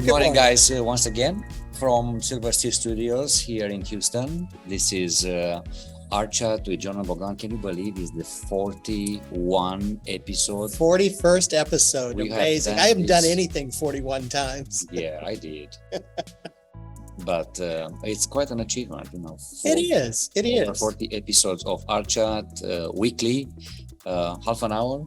morning, guys. Once again from Silver Steel Studios here in Houston. This is our chat with John and Bogdan. Can you believe it's the 41 episode? 41st episode. We Amazing. I haven't done anything 41 times. Yeah, I did. But it's quite an achievement, you know. It is. It over is. 40 episodes of our chat weekly, half an hour.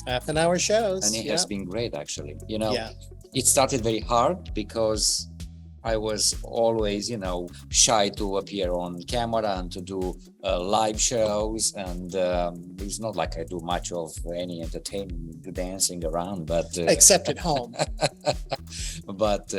Half an hour shows. And it has been great, actually. You know, Yeah. it started very hard because I was always, you know, shy to appear on camera and to do live shows. And it's not like I do much of any entertainment, dancing around, but Except at home. but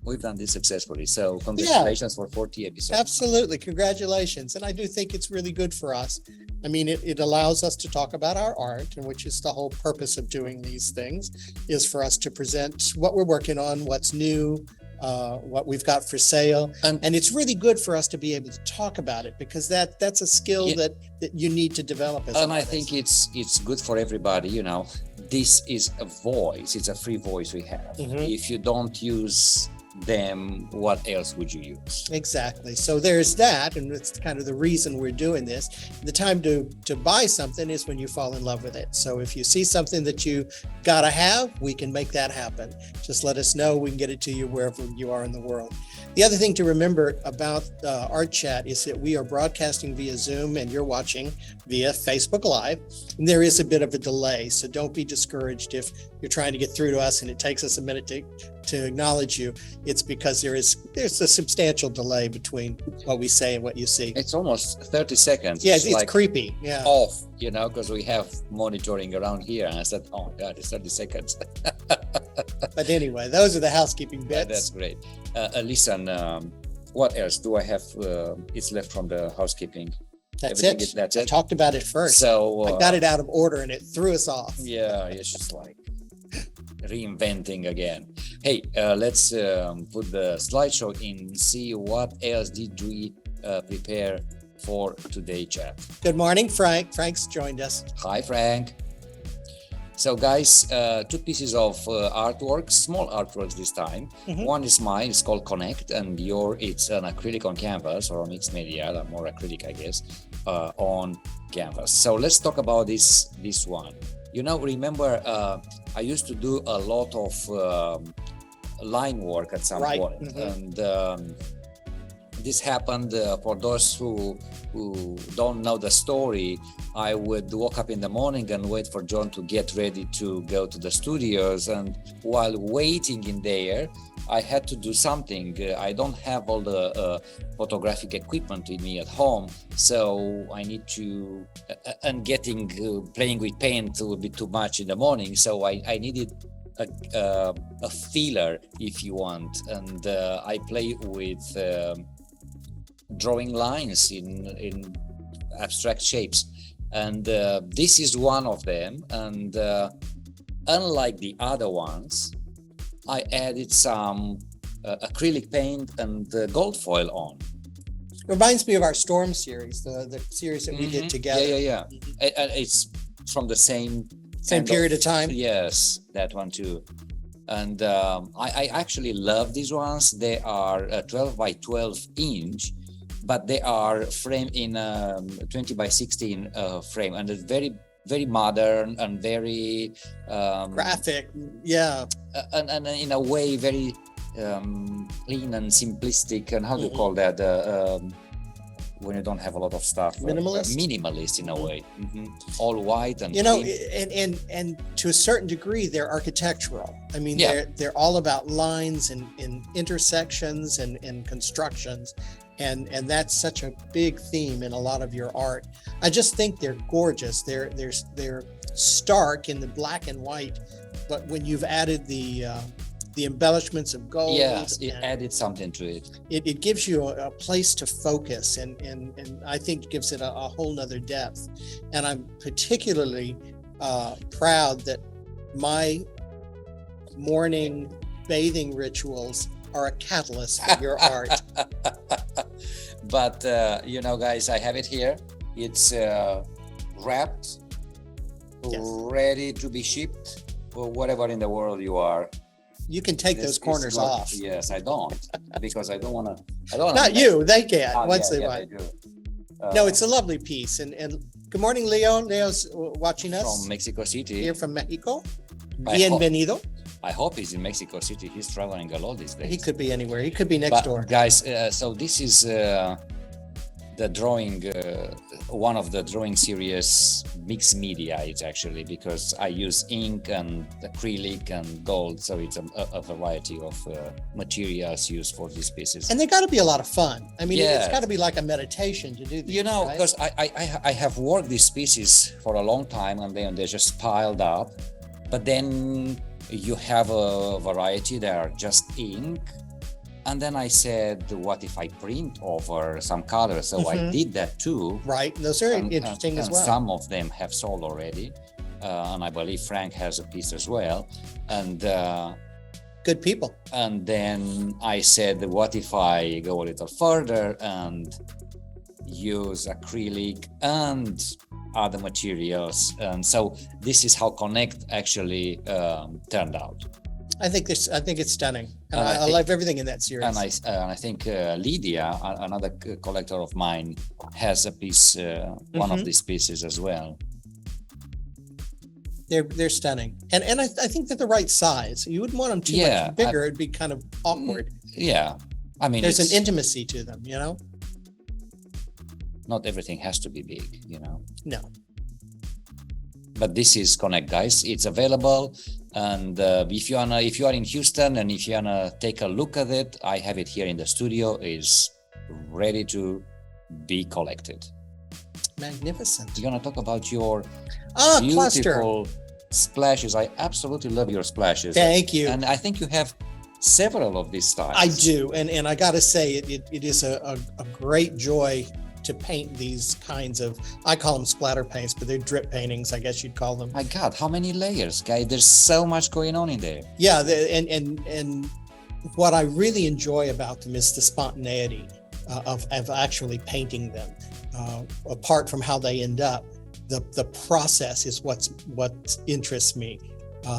we've done this successfully. So congratulations for 40 episodes. Absolutely. Congratulations. And I do think it's really good for us. I mean, it allows us to talk about our art, and which is the whole purpose of doing these things, is for us to present what we're working on, what's new, what we've got for sale. And it's really good for us to be able to talk about it, because that's a skill that you need to develop as an I artist. think it's good for everybody, you know. This is a voice. It's a free voice we have. If you don't use them, what else would you use? Exactly. So there's that, and it's kind of the reason we're doing this. The time to buy something is when you fall in love with it. So if you see something that you gotta have, we can make that happen. Just let us know. We can get it to you wherever you are in the world. The other thing to remember about Art Chat is that we are broadcasting via Zoom, and you're watching via Facebook Live. And there is a bit of a delay, so don't be discouraged if you're trying to get through to us and it takes us a minute to acknowledge you. It's because there's a substantial delay between what we say and what you see. It's almost 30 seconds. Yeah, it's like creepy. Yeah. off, you know, because we have monitoring around here. And I said, oh God, it's 30 seconds. But anyway, those are the housekeeping bits. That's great. Listen, what else do I have? It's left from the housekeeping. That's Everything it. that's I it. talked about it first. So I got it out of order and it threw us off. Yeah, it's just like reinventing again. Hey, let's put the slideshow in, see what else did we prepare for today's chat. Good morning, Frank. Frank's joined us. Hi, Frank. So guys, two pieces of artwork, small artworks this time. One is mine, it's called Connect, and it's an acrylic on canvas, or a mixed media, more acrylic, I guess, on canvas. So let's talk about this one. You know, remember, I used to do a lot of line work at some point, and this happened for those who don't know the story. I would wake up in the morning and wait for John to get ready to go to the studios, and while waiting in there, I had to do something. I don't have all the photographic equipment with me at home, so I need to, and playing with paint would be too much in the morning, so I needed a filler, if you want, and I play with drawing lines in abstract shapes, and this is one of them. And unlike the other ones, I added some acrylic paint and gold foil on. Reminds me of our Storm series, the series that we did together. Yeah. It's from the same period of time. Yes, that one too. And I actually love these ones. They are 12 by 12 inch, but they are framed in 20 by 16 frame, and it's very, very modern and very graphic. Yeah. And in a way very clean and simplistic. And how do you call that? When you don't have a lot of stuff. Minimalist in a way. All white and you know, and to a certain degree, they're architectural. I mean, they're all about lines and intersections and constructions. And that's such a big theme in a lot of your art. I just think they're gorgeous. They're stark in the black and white, but when you've added the embellishments of gold, it added something to it. It gives you a place to focus, and I think gives it a whole nother depth. And I'm particularly proud that my morning bathing rituals are a catalyst for your art. But you know, guys, I have it here. It's wrapped, ready to be shipped, or whatever in the world you are. You can take those corners off. Yes, I don't, because I don't want to. I don't. Not you. They can once yeah, they yeah, buy. they do. No, it's a lovely piece. And good morning, Leo. Leo's watching us From Mexico City. here from Mexico. I Bienvenido. I hope he's in Mexico City. He's traveling a lot these days. He could be anywhere. He could be next door. Guys, so this is the drawing, one of the drawing series mixed media. It's actually because I use ink and acrylic and gold, so it's a variety of materials used for these pieces. And they got to be a lot of fun. I mean, Yes. it's got to be like a meditation to do this. You know, right? because I have worked these pieces for a long time, and then they're just piled up. But then you have a variety that are just ink. And then I said, what if I print over some colors? So I did that too. Right. Those are interesting as well. Some of them have sold already. And I believe Frank has a piece as well. And good people. and then I said, what if I go a little further and use acrylic and other materials? And so this is how Connect actually turned out. I think it's stunning. And And I I think- love everything in that series. And I think Lydia, another collector of mine, has a piece, one of these pieces as well. They're stunning. And I think they're the right size. You wouldn't want them too Yeah, much bigger. It'd be kind of awkward. Yeah, I mean, There's an it's- intimacy to them, you know? not everything has to be big, you know. No. But this is Connect, guys. It's available, and if you are in Houston and if you wanna take a look at it, I have it here in the studio. Is ready to be collected. Magnificent. You're gonna talk about your Cluster. beautiful splashes. I absolutely love your splashes. Thank you. And I think you have several of these styles. I do. And I got to say, it is a great joy to paint these kinds of, I call them splatter paints, but they're drip paintings, I guess you'd call them. My God, how many layers, guys? There's so much going on in there. Yeah. And what I really enjoy about them is the spontaneity of actually painting them. Apart from how they end up, the process is what interests me.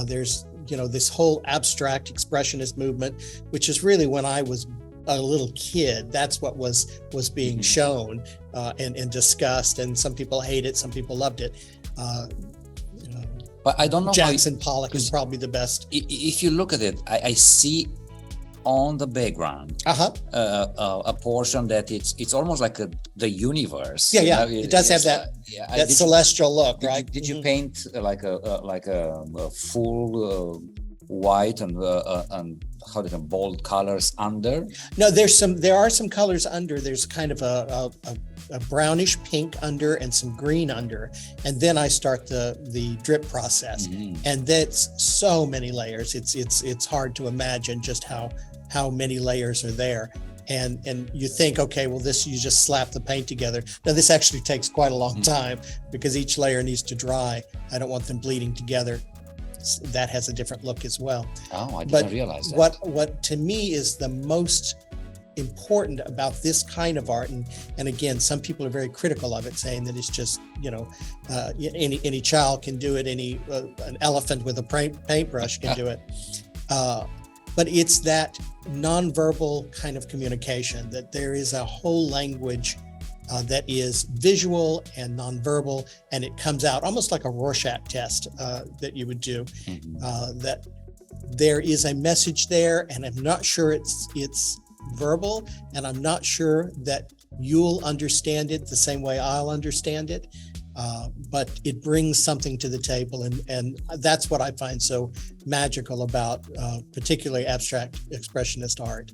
There's, this whole abstract expressionist movement, which is really when I was a little kid, that's what was being shown and discussed, and some people hate it, some people loved it. But I don't know Jackson Pollock is 'cause probably the best. If you look at it, I see on the background a portion that it's almost like the universe. Yeah, you yeah. know? It does have that Did you- celestial look, right? Did you paint like a full white and how do you bold colors under? No, there are some colors under. There's kind of a brownish pink under and some green under, and then I start the drip process, and that's so many layers. It's hard to imagine just how many layers are there. And you think, okay, well, you just slap the paint together. Now, this actually takes quite a long time because each layer needs to dry. I don't want them bleeding together. That has a different look as well. Oh, I didn't But realize that. what to me is the most important about this kind of art, and again, some people are very critical of it, saying that it's just, any child can do it, an elephant with a paintbrush can do it. But it's that nonverbal kind of communication, that there is a whole language that is visual and nonverbal, and it comes out almost like a Rorschach test that you would do. That there is a message there, and I'm not sure it's verbal, and I'm not sure that you'll understand it the same way I'll understand it. But it brings something to the table, and that's what I find so magical about particularly abstract expressionist art.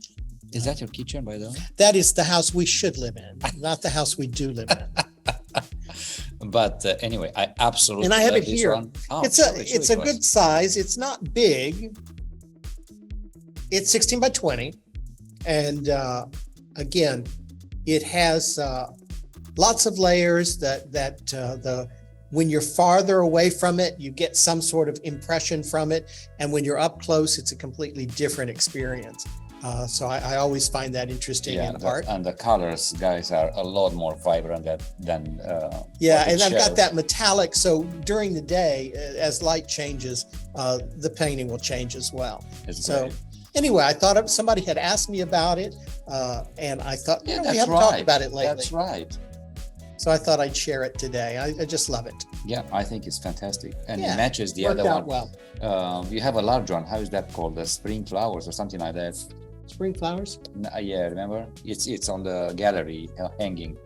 Is that your kitchen, by the way? That is the house we should live in, not the house we do live in. But anyway, I absolutely And I have love it this here. one. Oh, It's a good size. It's not big. It's 16 by 20, and again, it has lots of layers. When you're farther away from it, you get some sort of impression from it, and when you're up close, it's a completely different experience. So I always find that interesting in art. And the colors, guys, are a lot more vibrant than yeah, what it and I've got shows. that metallic. So during the day, as light changes, the painting will change as well. It's So great. anyway, I thought somebody had asked me about it, and I thought, Yeah, we that's haven't right. talked about it lately. That's right. So I thought I'd share it today. I just love it. Yeah, I think it's fantastic, and Yeah, it matches the Worked other out one. well. You have a large one. How is that called? The spring flowers or something like that? Spring flowers? Yeah, remember? It's on the gallery hanging.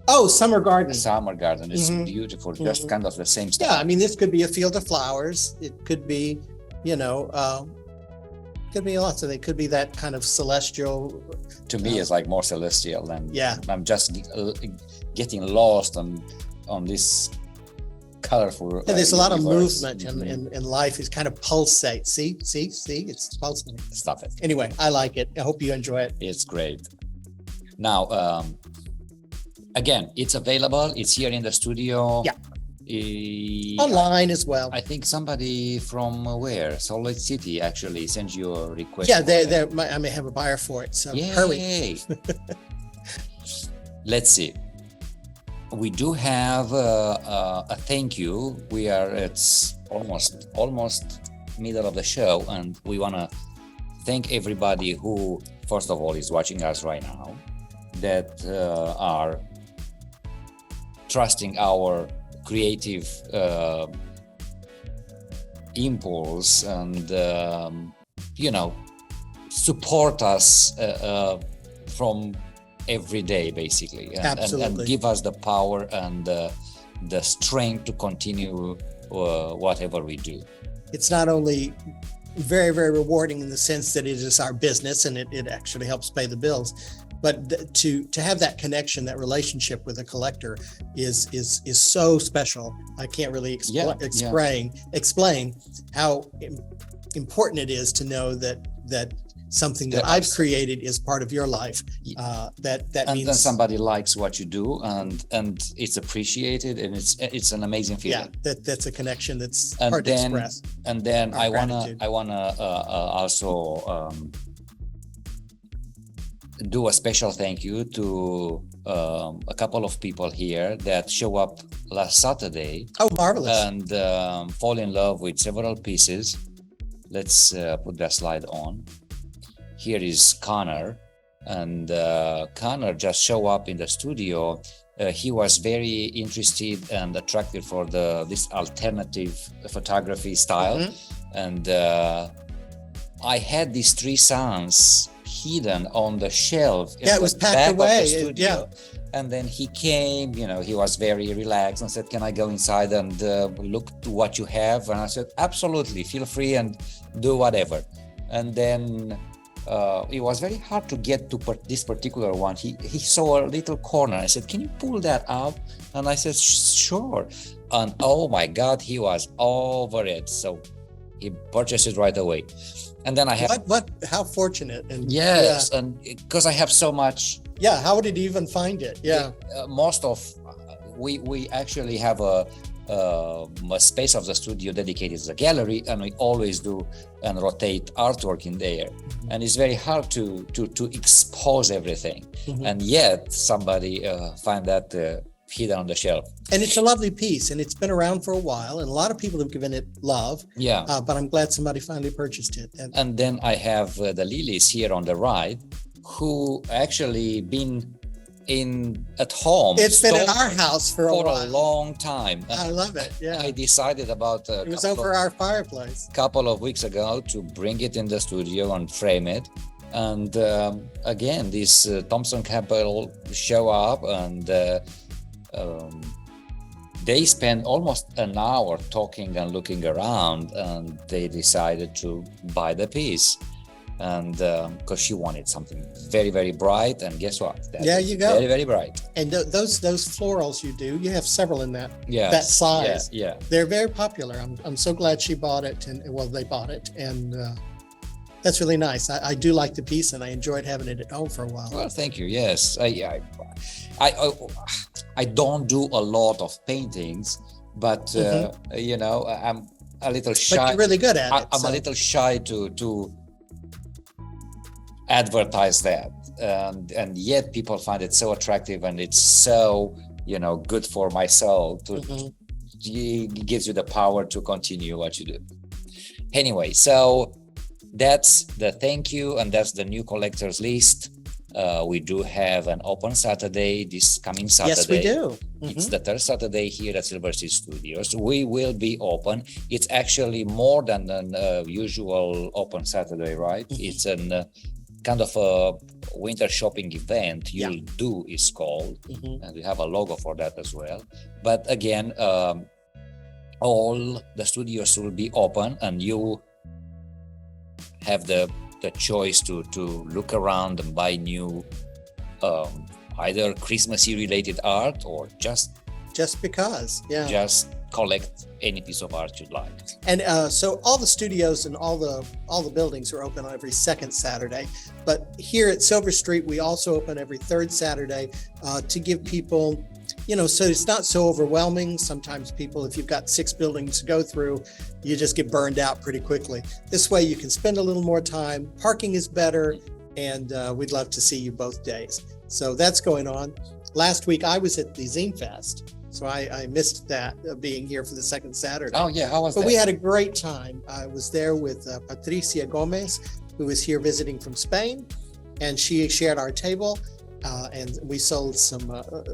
Oh, summer garden. Summer garden. It's Mhm. beautiful. Just Mhm. kind of the same stuff. Yeah, I mean, this could be a field of flowers. It could be, could be lots of it. It could be that kind of celestial. To me, it's like more celestial, and Yeah. I'm just getting lost on this colorful. And there's a lot of universe. movement Mhm. in life. It's kind of pulsate. See, it's pulsating. Stop it. Anyway, I like it. I hope you enjoy it. It's great. Now, again, it's available. It's here in the studio. Yeah. Eh, Online as well. I think somebody from where? Salt Lake City actually sent you a request. Yeah, for it. I may have a buyer for it. So hurry. Yay. Let's see. We do have a thank you. It's almost middle of the show, and we want to thank everybody who, first of all, is watching us right now, that are trusting our creative impulse and support us from every day, basically, and Absolutely. give us the power and the strength to continue whatever we do. It's not only very, very rewarding in the sense that it is our business and it actually helps pay the bills, but to have that connection, that relationship with a collector is so special. I can't really explain how important it is to know that something that I've created is part of your life. That and means then somebody likes what you do, and it's appreciated, and it's an amazing feeling. Yeah, that's a connection that's hard to express. And then I gratitude. wanna also do a special thank you to a couple of people here that show up last Saturday Oh, marvelous. and fall in love with several pieces. Let's put that slide on. Here is Connor, and Connor just show up in the studio. He was very interested and attracted for this alternative photography style, and I had these 3 sounds hidden on the shelf. Yeah, it was packed away. Yeah. And then he came, he was very relaxed and said, "Can I go inside and look to what you have?" And I said, "Absolutely, feel free and do whatever." And then it was very hard to get to this particular one. He saw a little corner. I said, "Can you pull that up?" And I said, "Sure." And oh my God, he was over it. So he purchased it right away. And then I have how fortunate. And yes, and because I have so much. Yeah, how did you even find it? Yeah. Most of we actually have a space of the studio dedicated to the gallery, and we always do and rotate artwork in there, and it's very hard to expose everything, and yet somebody find that hidden on the shelf. And it's a lovely piece, and it's been around for a while, and a lot of people have given it love. Yeah. But I'm glad somebody finally purchased it. And then I have the lilies here on the right, who actually been at home. It's been in our house for a while. a long time. I love it. Yeah. I decided about it was over our fireplace. Couple of weeks ago to bring it in the studio and frame it. And again, this Thompson couple show up, and they spent almost an hour talking and looking around, and they decided to buy the piece. And because she wanted something very, very bright, and guess what? There you go. Very, very bright. And those florals you have several in that size. Yeah. They're very popular. I'm so glad she bought it, and they bought it, and that's really nice. I do like the piece, and I enjoyed having it at home for a while. Well, thank you. Yes, I don't do a lot of paintings, but I'm a little shy. But you're really good at it. I'm a little shy advertise that, and yet people find it so attractive, and it's so good for my soul to it gives you the power to continue what you do. Anyway, so that's the thank you, and that's the new collectors list. We do have an open Saturday this coming Saturday. Yes, we do. It's the third Saturday here at Silver Sea Studios. We will be open. It's actually more than an usual open Saturday, right? It's an kind of a winter shopping event. You'll Do is called, and we have a logo for that as well. But again, all the studios will be open, and you have the choice to look around and buy new either Christmassy related art or just because just collect any piece of art you'd like. And so all the studios and all the buildings are open on every second Saturday, but here at Silver Street we also open every third Saturday to give people, so it's not so overwhelming. Sometimes people, if you've got 6 buildings to go through, you just get burned out pretty quickly. This way you can spend a little more time. Parking is better, and we'd love to see you both days. So that's going on. Last week I was at the Zine Fest, so I missed that, being here for the second Saturday. Oh yeah, how was that? But we had a great time. I was there with Patricia Gomez, who is here visiting from Spain, and she shared our table. And we sold some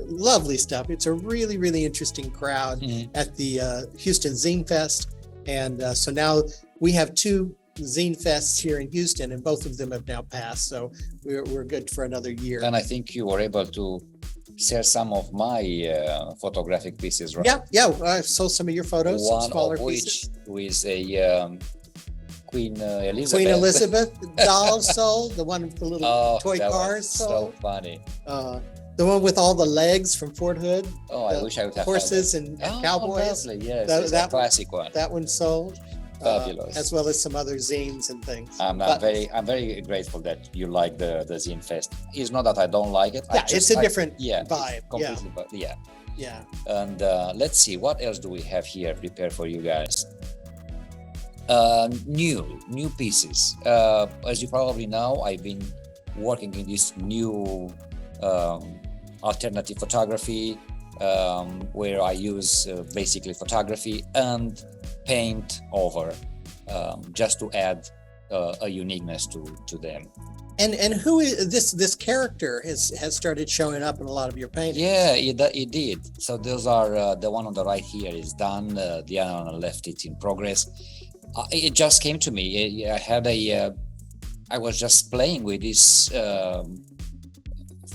lovely stuff. It's a really, really interesting crowd at the Houston Zine Fest. And so now we have 2 Zine Fests here in Houston, and both of them have now passed. So we're good for another year. And I think you were able to share some of my photographic pieces, right? Yeah. I sold some of your photos, some One smaller of which pieces. was a Queen Elizabeth. Queen Elizabeth doll sold, the one with the little toy that cars was sold. so funny. The one with all the legs from Fort Hood. I wish I would have horses and cowboys. Lovely. Yes, That- it's that- a classic one. That one sold. Fabulous. As well as some other zines and things. I'm very grateful that you like the Zine Fest. It's not that I don't like it. It's a different vibe. vibe. Completely, but Yeah. And let's see, what else do we have here prepared for you guys? New pieces. As you probably know, I've been working in this new alternative photography, where I use basically photography and paint over, just to add a uniqueness to them. And who is this character has started showing up in a lot of your paintings? Yeah, it did. So those are the one on the right here is done. The other on the left, it's in progress. It just came to me. I was just playing with these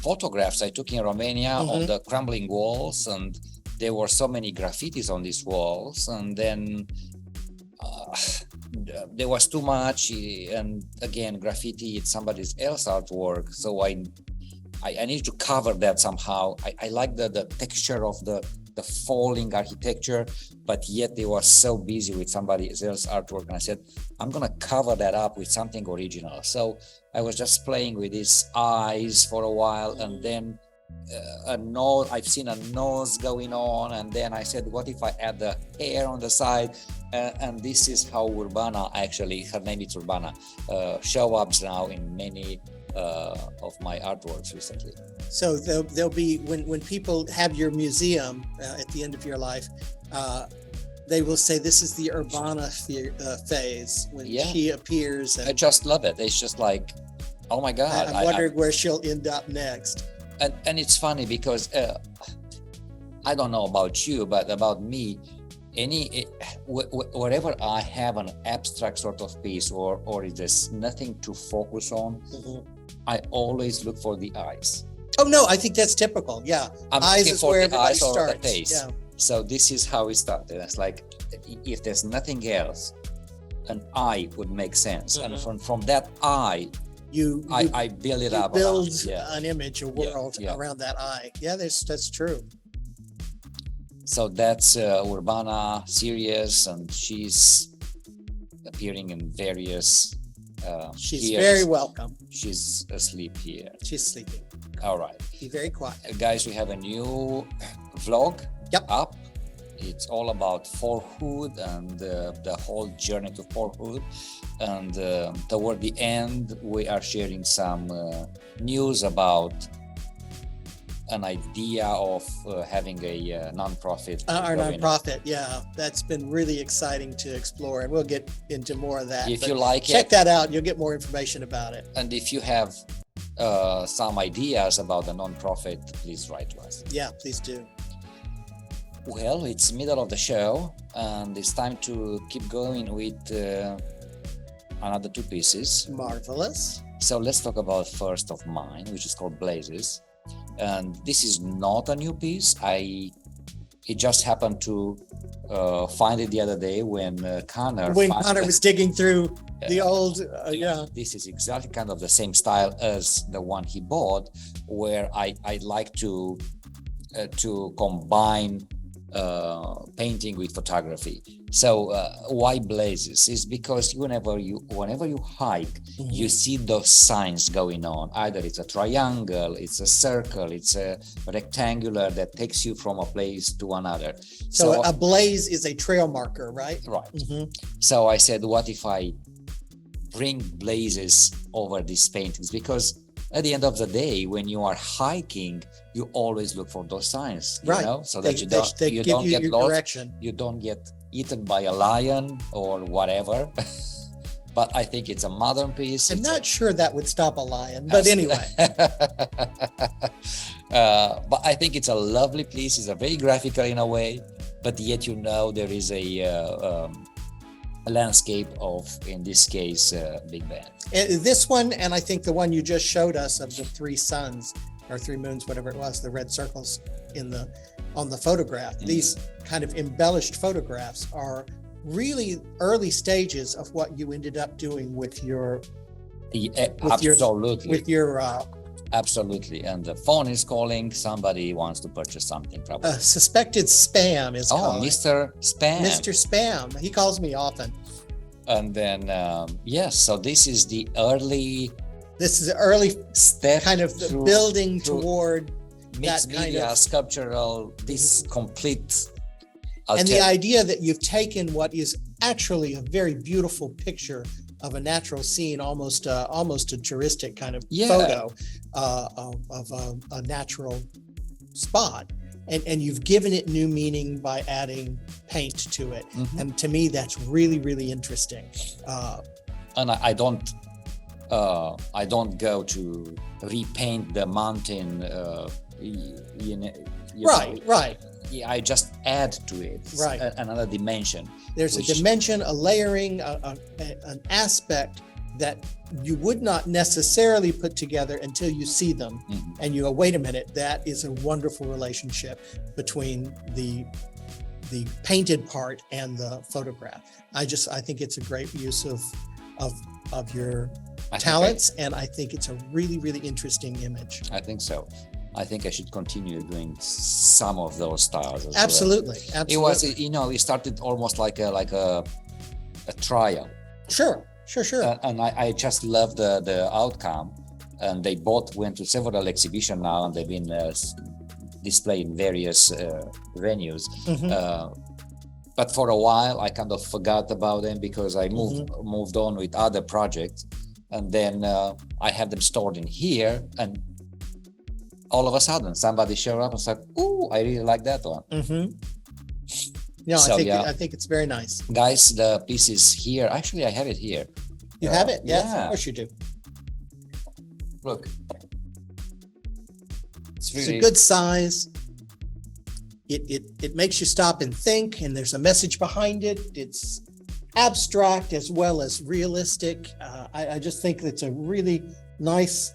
photographs I took in Romania on the crumbling walls, and there were so many graffitis on these walls, and then there was too much, and again, graffiti, it's somebody else's artwork, so I need to cover that somehow. I like the texture of the falling architecture, but yet they were so busy with somebody else's artwork, and I said, I'm gonna cover that up with something original. So I was just playing with these eyes for a while, and then a nose. I've seen a nose going on, and then I said, what if I add the hair on the side? And this is how Urbana, actually, her name is Urbana, show up now in many of my artworks recently. So there'll be, when people have your museum at the end of your life, they will say this is the Urbana phase when she appears. And I just love it. It's just like, oh my God. I'm wondering where she'll end up next. And it's funny because I don't know about you, but about me, wherever I have an abstract sort of piece or there's nothing to focus on, I always look for the eyes. Oh no, I think that's typical. Yeah, I'm eyes looking is for where the everybody eyes or the starts. face. Yeah. So this is how it started. It's like, if there's nothing else, an eye would make sense, and from that eye, I build it up. Build an image, a world around that eye. Yeah, that's true. So that's Urbana series, and she's appearing in various. She's very welcome. She's asleep here. She's sleeping. All right. Be very quiet. Guys, we have a new vlog up. It's all about Fort Hood and the whole journey to Fort Hood. and toward the end we are sharing some news about an idea of having a non-profit. Our nonprofit, yeah, that's been really exciting to explore, and we'll get into more of that. If But you like check it, that out, you'll get more information about it. and if you have some ideas about the non-profit, please write to us. Yeah, please do. Well, it's middle of the show, and it's time to keep going with another two pieces. Marvelous. So let's talk about first of mine, which is called Blazes. And this is not a new piece. It just happened to find it the other day when Connor Was digging through the old, yeah. This is exactly kind of the same style as the one he bought, where I like to combine painting with photography. So why Blazes? Is because whenever you hike, you see those signs going on. Either it's a triangle, it's a circle, it's a rectangular that takes you from a place to another. So a blaze is a trail marker, right? Right. So I said, what if I bring blazes over these paintings? Because at the end of the day, when you are hiking, you always look for those signs, right? So that you don't get lost, direction. You don't get eaten by a lion or whatever. But I think it's a modern piece. I'm not sure that would stop a lion, but anyway. But I think it's a lovely piece. It's a very graphical in a way, but yet there is a landscape of, in this case, Big Bend. This one, and I think the one you just showed us of the three suns or three moons, whatever it was, the red circles on the photograph. These kind of embellished photographs are really early stages of what you ended up doing with your Absolutely. And the phone is calling. Somebody wants to purchase something, probably. Suspected spam is calling. Mr. Spam. Mr. Spam. He calls me often. And then, yes, so this is the early step, kind of the building toward mixed media, sculptural, this complete. And the idea that you've taken what is actually a very beautiful picture of a natural scene, almost a touristic kind of photo of a natural spot, and you've given it new meaning by adding paint to it. And to me, that's really, really interesting. And I don't go to repaint the mountain. Right. I just add to it another dimension. There's a dimension, a layering, an aspect that you would not necessarily put together until you see them. And you go, wait a minute, that is a wonderful relationship between the painted part and the photograph. I think it's a great use of your talents, and I think it's a really, really interesting image. I think so. I think I should continue doing some of those styles. Absolutely. It was, it started almost like a trial. Sure. And I just love the outcome. And they both went to several exhibitions now, and they've been displayed in various venues. But for a while, I kind of forgot about them because I moved on with other projects. And then I have them stored in here, and all of a sudden somebody showed up and said, "Ooh, I really like that one." No, I think it's very nice. Guys, the piece is here. Actually, I have it here. You have it? Yes, of course you do. Look. It's a good size. It makes you stop and think, and there's a message behind it. It's abstract as well as realistic. I just think it's a really nice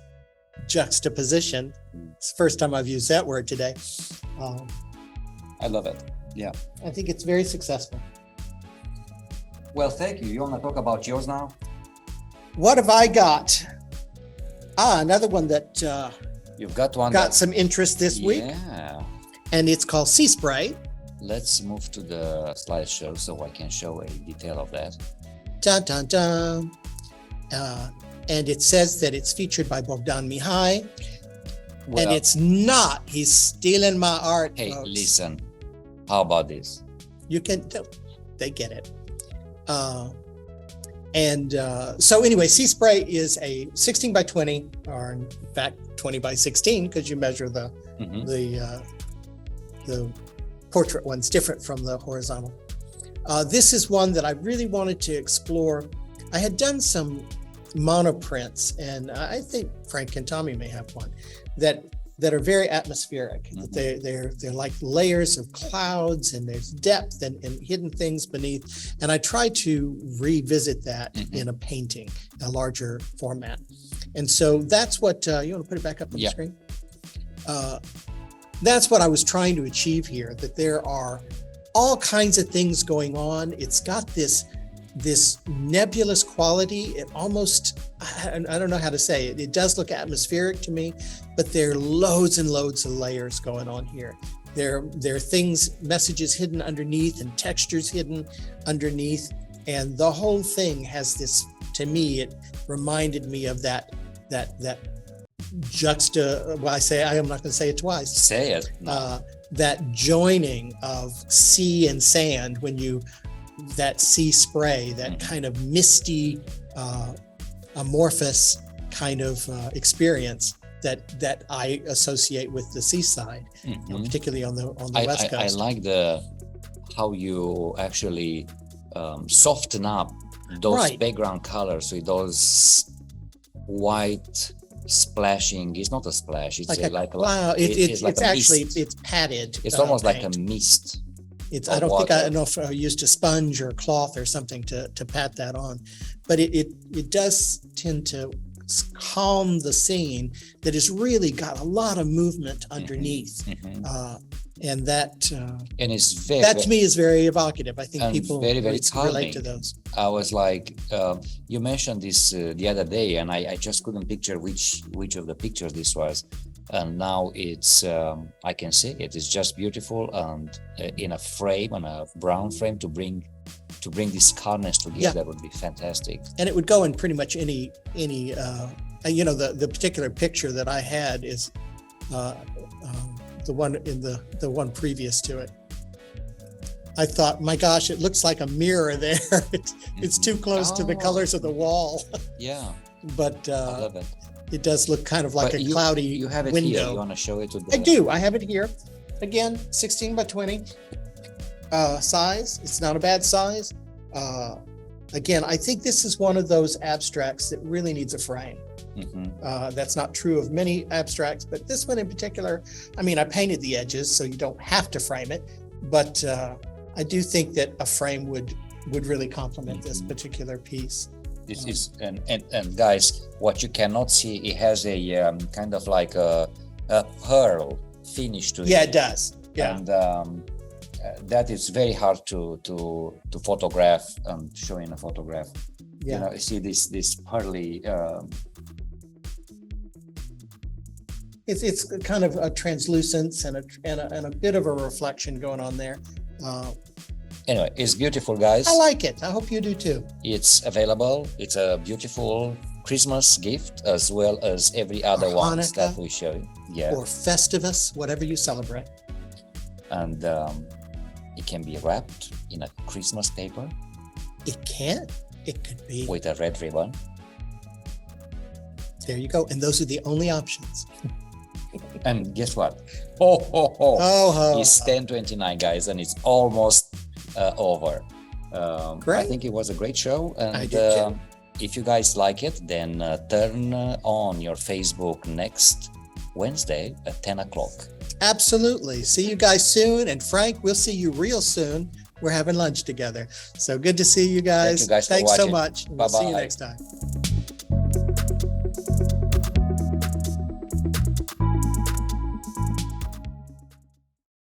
juxtaposition. It's the first time I've used that word today. I love it. Yeah. I think it's very successful. Well, thank you. You want to talk about yours now? What have I got? Another one that you've got one got some interest this week. Yeah. And it's called Sea Spray. Let's move to the slideshow so I can show a detail of that. Dun, dun, dun. And it says that it's featured by Bogdan Mihai. Well, and it's not. He's stealing my art. Hey, folks. Listen. How about this? You can. They get it. And so anyway, Sea Spray is a 16 by 20, or in fact 20 by 16, because you measure the portrait one's different from the horizontal. This is one that I really wanted to explore. I had done some monoprints, and I think Frank and Tommy may have one that are very atmospheric. They're like layers of clouds, and there's depth and hidden things beneath. And I tried to revisit that in a painting, a larger format. And so that's what you want to put it back up on the screen. That's what I was trying to achieve here, that there are all kinds of things going on. It's got this nebulous quality. It almost, I don't know how to say it. It does look atmospheric to me, but there are loads and loads of layers going on here. There are things, messages hidden underneath and textures hidden underneath. And the whole thing has this, to me, it reminded me of that I'm not going to say it twice. Say it. That joining of sea and sand that sea spray, that kind of misty, amorphous kind of experience that I associate with the seaside, particularly on the West Coast. I like how you actually soften up those background colors with those white splashing. It's not a splash. It's like a cloud. It's padded. It's almost paint. like a mist. I don't know if I used a sponge or cloth or something to pat that on, but it does tend to calm the scene that has really got a lot of movement underneath. And that to me is very evocative. I think people very, very relate to those. I was like, you mentioned this the other day, and I just couldn't picture which of the pictures this was. And now it's, I can see it. It's just beautiful, and in a frame, on a brown frame, to bring this colorness together would be fantastic. And it would go in pretty much any the particular picture that I had is the one in the one previous to it. I thought, my gosh, it looks like a mirror there. It's too close to the colors of the wall. Yeah. But I love it. It does look kind of like cloudy window. You have it here. You want to show it to I do. I have it here. Again, 16 by 20 size. It's not a bad size. Again, I think this is one of those abstracts that really needs a frame. That's not true of many abstracts, but this one in particular, I mean, I painted the edges, so you don't have to frame it, but I do think that a frame would really complement this particular piece. This is, and guys, what you cannot see, it has a kind of like a pearl finish to it. Yeah, it does. Yeah. And that is very hard to photograph and show in a photograph. Yeah. You know, you see this pearly. It's kind of a translucence and a bit of a reflection going on there. Anyway, it's beautiful, guys. I like it. I hope you do too. It's available. It's a beautiful Christmas gift, as well as every other one that we show you. Yeah. Or Festivus, whatever you celebrate. And it can be wrapped in a Christmas paper. It can. It could be. With a red ribbon. There you go. And those are the only options. And guess what? It's 10:29, guys, and it's almost over. Great. I think it was a great show, and I did too. If you guys like it, then turn on your Facebook next Wednesday at 10 o'clock. Absolutely. See you guys soon, and Frank, we'll see you real soon. We're having lunch together. So good to see you guys. Thank you guys Thanks for so watching. much. We'll see you next time.